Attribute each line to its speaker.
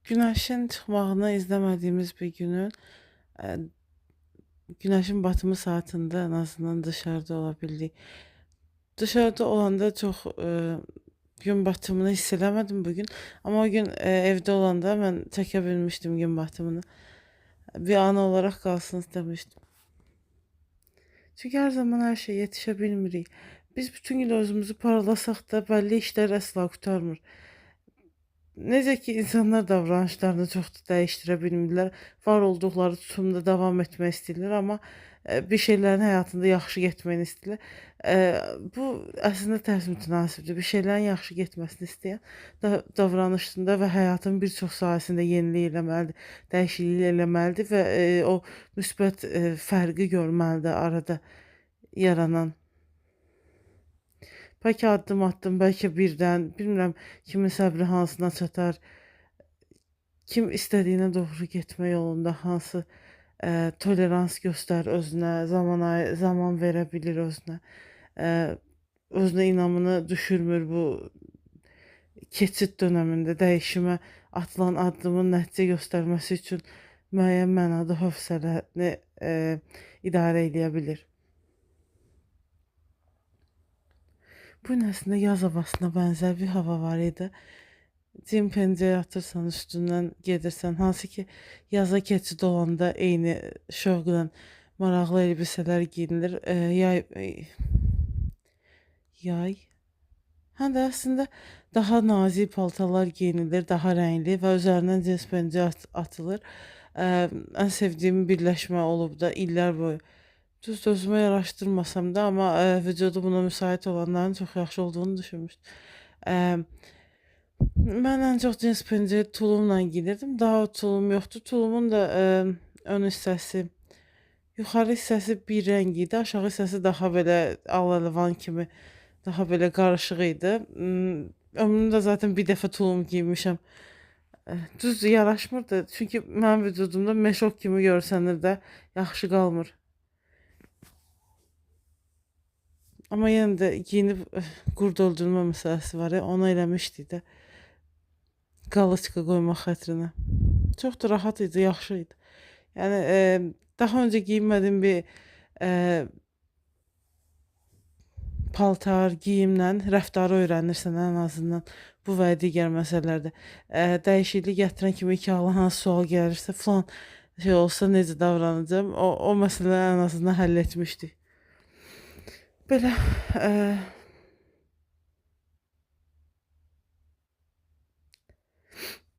Speaker 1: Günəşin çıxmağını izləmədiyimiz bir günün, eee, günəşin batımı saatında ən azından dışarıda ola bildik. Dışarıda olanda çox, gün batımını hiss eləmədim bugün. Amma o gün, evdə olanda mən çəkə bilmişdim gün batımını. Bir anı olaraq qalsın istemişdim. Çünki hər zaman hər şeyə yetişə bilmirik. Biz bütün gün özümüzü paralasaq da bəlli işlər əsla qurtarmır. Necə ki, insanlar davranışlarını çox da dəyişdirə bilmirlər. Var olduqları tutumda davam etmək istəyirlər, amma, bir şeylərin həyatında yaxşı getməyini istəyirlər. Bu əslində tərs mütənasibdir. Bir şeylərin yaxşı getməsini istəyən davranışında və həyatın bir çox sahəsində yenilik eləməlidir, dəyişiklik eləməlidir və, o müsbət, fərqi görməlidir arada yaranan. Bəlkə addım-addım, bəlkə birdən, bilmirəm kimin səbri hansına çatar, kim istədiyinə doğru getmə yolunda hansı, tolerans göstərir özünə, zaman verə bilir özünə, eee, özünə inamını düşürmür bu keçid dönəmində dəyişimə atılan addımın nəticə göstərməsi üçün müəyyən mənada hövsələni, idarə eləyə bilir. Bu gün əslində yaz havasına bənzər bir hava var idi. Cim pencəyə atırsan, üstündən gedirsən. Hansı ki, yaza keçid olanda eyni şövqlə maraqlı elbisələr geyinilir. Yay. Həm də əslində daha nazik paltarlar geyinilir, daha rəngli və üzərindən cins pencə atılır. Ən sevdiyim birləşmə olub da illər boyu. Düzdür, özümə yaraşdırmasam da, amma, vücudu buna müsait olanların çox yaxşı olduğunu düşünmüşdüm. Eee, mən ən çox cins pencəyi tulumla giyinirdim. Daha o tulum yoxdur. Tulumun da, ön hissəsi, yuxarı hissəsi bir rəng idi, aşağı hissəsi daha belə al-əlvan kimi, daha belə qarışıq idi. Ömrümdə zaten bir dəfə tulum geymişəm. Düzdür, yaraşmırdı. Çünki mənim vücudumda meşok kimi görsənir də, yaxşı qalmır. Amma yenə də geyinib qurd öldürmə məsələsi var ya, onu eləmişdik də qaloçka qoymaq xətrinə. Çox da rahat idi, yaxşı idi. Yəni, daha öncə geyinmədiyim bir, eee, paltar, geyimlə rəftarı öyrənirsən ən azından bu və digər məsələlərdə. Dəyişiklik gətirən kimi iki ağlına hansı sual gəlirsə, filan şey olsa necə davranacam, o məsələni ən azından həll etmişdik. Belə,